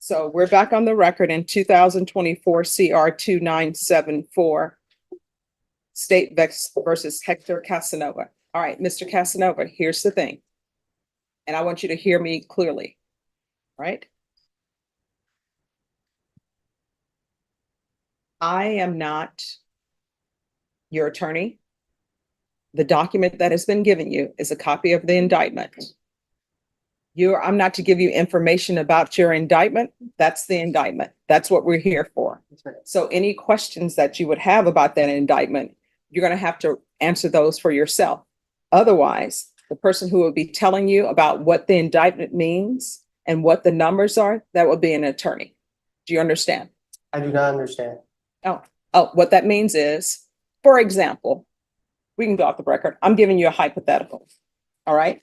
So we're back on the record in 2024 CR 2974, State versus Hector Casanova. All right, Mr. Casanova, here's the thing. And I want you to hear me clearly, right? I am not your attorney. The document that has been given you is a copy of the indictment. I'm not to give you information about your indictment. That's the indictment. That's what we're here for. So any questions that you would have about that indictment, you're going to have to answer those for yourself. Otherwise, the person who will be telling you about what the indictment means and what the numbers are, that will be an attorney. Do you understand? I do not understand. Oh, what that means is, for example, we can go off the record. I'm giving you a hypothetical. All right.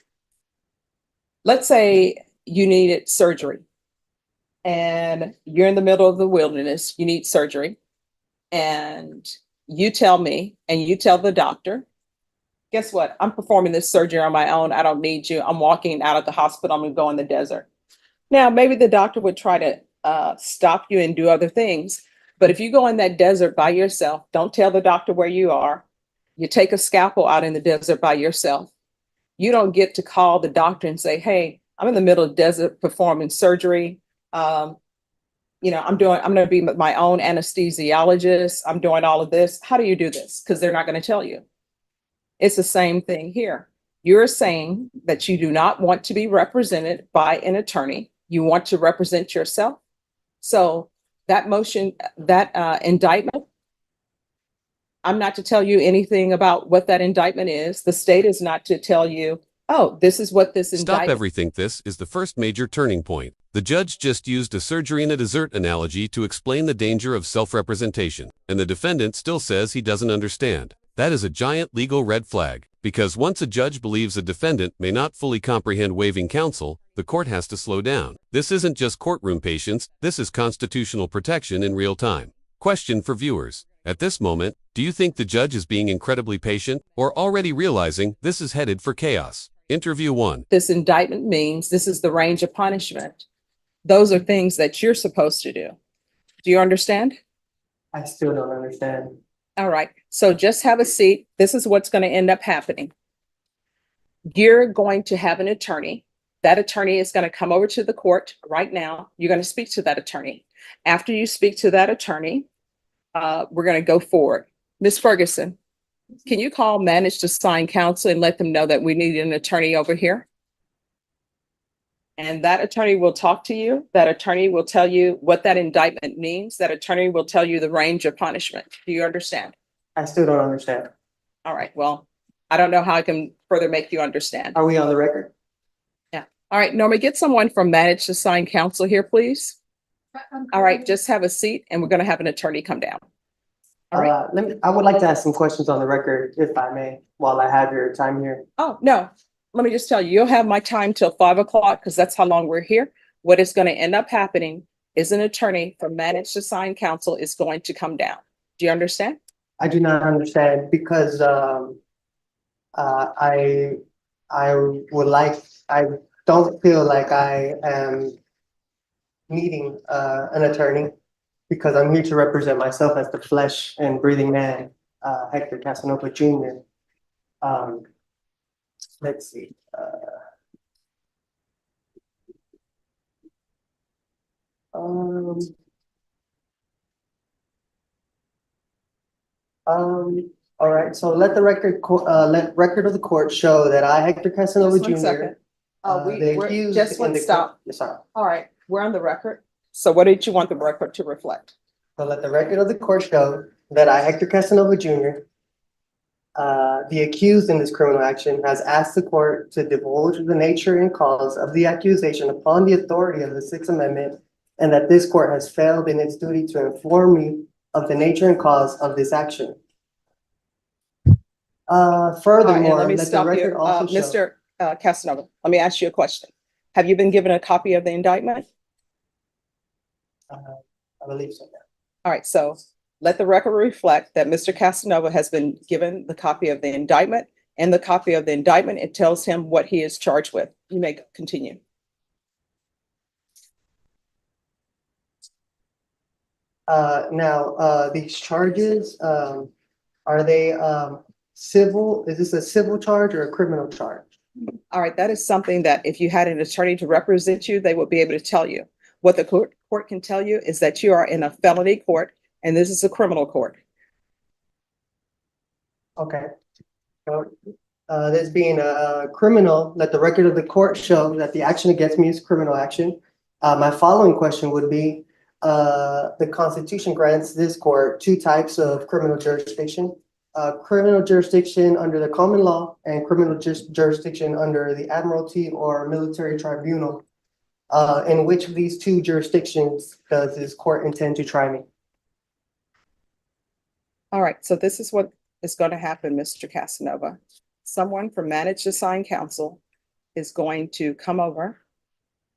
Let's say you needed surgery and you're in the middle of the wilderness, you need surgery, and you tell me and you tell the doctor, guess what? I'm performing this surgery on my own. I don't need you. I'm walking out of the hospital. I'm going to go in the desert. Now, maybe the doctor would try to stop you and do other things. But if you go in that desert by yourself, don't tell the doctor where you are. You take a scalpel out in the desert by yourself. You don't get to call the doctor and say, hey, I'm in the middle of the desert performing surgery. I'm going to be my own anesthesiologist. I'm doing all of this. How do you do this? Because they're not going to tell you. It's the same thing here. You're saying that you do not want to be represented by an attorney. You want to represent yourself. So that motion, that indictment, I'm not to tell you anything about what that indictment is. The state is not to tell you, oh, this is what this indictment. Stop everything. This is the first major turning point. The judge just used a surgery in a desert analogy to explain the danger of self-representation, and the defendant still says he doesn't understand. That is a giant legal red flag, because once a judge believes a defendant may not fully comprehend waiving counsel, the court has to slow down. This isn't just courtroom patience, this is constitutional protection in real time. Question for viewers. At this moment, do you think the judge is being incredibly patient or already realizing this is headed for chaos? Interview 1. This indictment means this is the range of punishment. Those are things that you're supposed to do. Do you understand? I still don't understand. All right. So just have a seat. This is what's going to end up happening. You're going to have an attorney. That attorney is going to come over to the court right now. You're going to speak to that attorney. After you speak to that attorney, we're going to go forward. Ms. Ferguson, can you call manage to sign counsel and let them know that we need an attorney over here? And that attorney will talk to you. That attorney will tell you what that indictment means. That attorney will tell you the range of punishment. Do you understand? I still don't understand. All right. Well, I don't know how I can further make you understand. Are we on the record? Yeah. All right, Norma, get someone from manage to sign counsel here, please. All right, just have a seat and we're going to have an attorney come down. All right. I would like to ask some questions on the record, if I may, while I have your time here. Oh, no. Let me just tell you, you'll have my time till 5 o'clock because that's how long we're here. What is going to end up happening is an attorney from manage to sign counsel is going to come down. Do you understand? I do not understand because I don't feel like I am needing an attorney because I'm here to represent myself as the flesh and breathing man, Hector Casanova Jr. Let's see. All right. So let the record of the court show that I, Hector Casanova Jr. Second. We're just one stop. Yes, sorry. All right, we're on the record. So what did you want the record to reflect? So let the record of the court show that I, Hector Casanova Jr., the accused in this criminal action, has asked the court to divulge the nature and cause of the accusation upon the authority of the Sixth Amendment, and that this court has failed in its duty to inform me of the nature and cause of this action. Furthermore, let me let stop the record you. also show. Mr. Casanova, let me ask you a question. Have you been given a copy of the indictment? I believe so, yeah. All right, so let the record reflect that Mr. Casanova has been given the copy of the indictment, and the copy of the indictment, it tells him what he is charged with. You may continue. These charges, are they, civil? Is this a civil charge or a criminal charge? All right, that is something that if you had an attorney to represent you, they would be able to tell you. What the court can tell you is that you are in a felony court and this is a criminal court. Okay. So, this being a criminal, let the record of the court show that the action against me is criminal action. My following question would be, the Constitution grants this court two types of criminal jurisdiction. Criminal jurisdiction under the common law and criminal jurisdiction under the Admiralty or military tribunal. In which of these two jurisdictions does this court intend to try me? All right, so this is what is going to happen, Mr. Casanova. Someone from managed assigned counsel is going to come over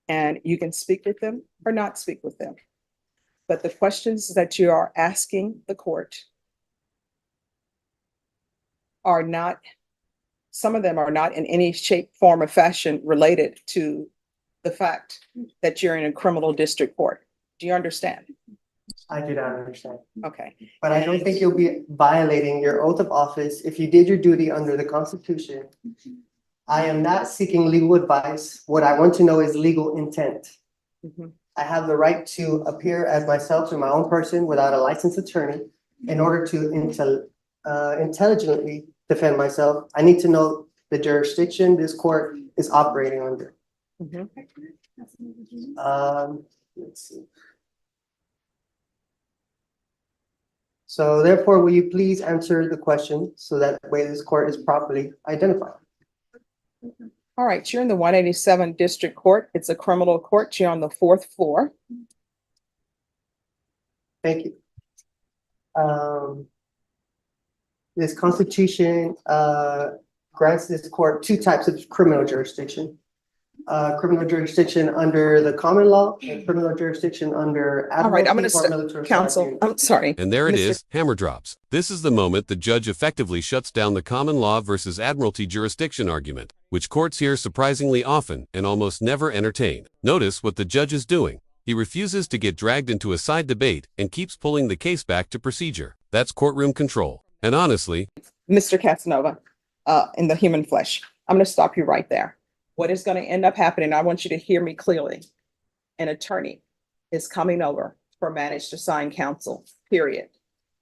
and you can speak with them or not speak with them. But the questions that you are asking the court are not, some of them are not in any shape, form, or fashion related to the fact that you're in a criminal district court. Do you understand? I do not understand. Okay. But I don't think you'll be violating your oath of office if you did your duty under the Constitution. I am not seeking legal advice. What I want to know is legal intent. Mhm. I have the right to appear as myself in my own person without a licensed attorney. In order to intelligently defend myself, I need to know the jurisdiction this court is operating under. Mhm. Let's see. So therefore, will you please answer the question so that way this court is properly identified? All right, you're in the 187 District Court. It's a criminal court. You're on the 4th floor. Thank you. This Constitution grants this court two types of criminal jurisdiction. Criminal jurisdiction under the common law and criminal jurisdiction under All right, I'm going Admiralty or military to counsel. tribunal. I'm sorry. And there it Mr. is, hammer drops. This is the moment the judge effectively shuts down the common law versus Admiralty jurisdiction argument, which courts hear surprisingly often and almost never entertain. Notice what the judge is doing. He refuses to get dragged into a side debate and keeps pulling the case back to procedure. That's courtroom control. And honestly, Mr. Casanova, in the human flesh, I'm going to stop you right there. What is going to end up happening, I want you to hear me clearly. An attorney is coming over for managed assigned counsel, period.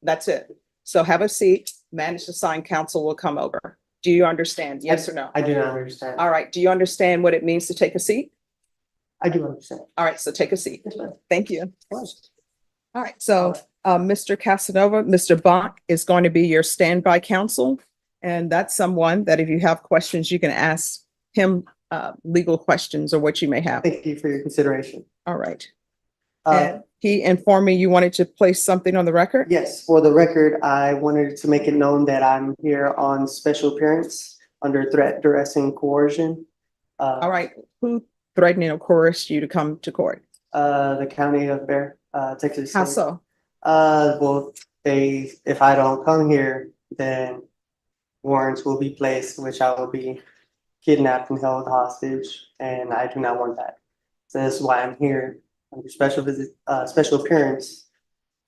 That's it. So have a seat. Managed assigned counsel will come over. Do you understand? Yes or no? I do not understand. All right. Do you understand what it means to take a seat? I do understand. All right. So take a seat. Yes, ma'am. Thank you. All right. So Mr. Casanova, Mr. Bonk is going to be your standby counsel. And that's someone that if you have questions, you can ask him legal questions or what you may have. Thank you for your consideration. All right. Uh, And he informed me you wanted to place something on the record? Yes, for the record, I wanted to make it known that I'm here on special appearance under threat, duress, and coercion. All right. Who threatened or coerced you to come to court? The county of Bear, Texas. How State. so? Well, if I don't come here, then warrants will be placed, which I will be kidnapped and held hostage, and I do not want that. So that's why I'm here under special appearance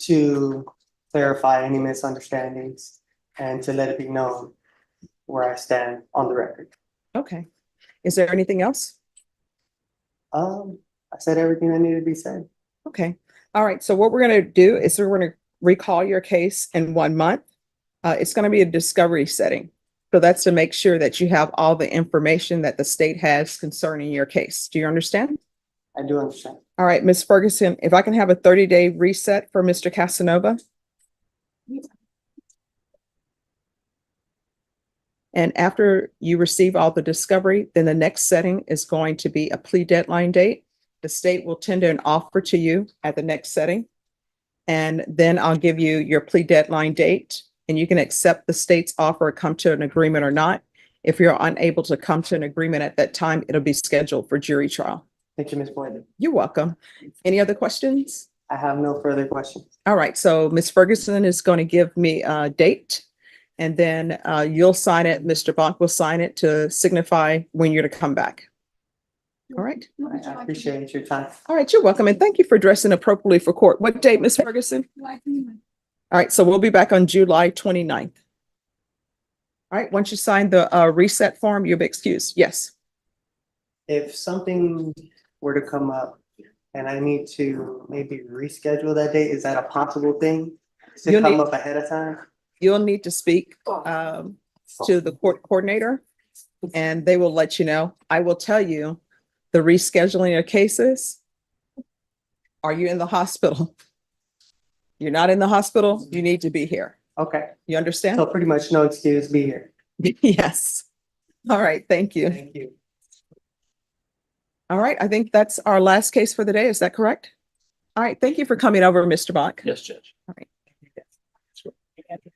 to clarify any misunderstandings and to let it be known where I stand on the record. Okay. Is there anything else? I said everything that needed to be said. Okay. All right. So what we're going to do is we're going to recall your case in 1 month. It's going to be a discovery setting. So that's to make sure that you have all the information that the state has concerning your case. Do you understand? I do understand. All right, Ms. Ferguson, if I can have a 30-day reset for Mr. Casanova. And after you receive all the discovery, then the next setting is going to be a plea deadline date. The state will tender an offer to you at the next setting. And then I'll give you your plea deadline date and you can accept the state's offer or come to an agreement or not. If you're unable to come to an agreement at that time, it'll be scheduled for jury trial. Thank you, Ms. Boyd. You're welcome. Any other questions? I have no further questions. All right, so Ms. Ferguson is going to give me a date and then you'll sign it. Mr. Bonk will sign it to signify when you're to come back. All right. I appreciate your time. All right, you're welcome. And thank you for dressing appropriately for court. What date, Ms. Ferguson? All right, so we'll be back on July 29th. All right, once you sign the reset form, you'll be excused. Yes. If something were to come up and I need to maybe reschedule that date, is that a possible thing? To You'll come need- up ahead of time? You'll need to speak to the court coordinator and they will let you know. I will tell you the rescheduling of cases. Are you in the hospital? You're not in the hospital, you need to be here. Okay, You so understand? pretty much no excuse, be here. Yes. All right, thank you. Thank you. All right, I think that's our last case for the day. Is that correct? All right, thank you for coming over, Mr. Bach. Yes, Judge. All right.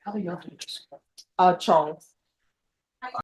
How do y'all do this? Charles.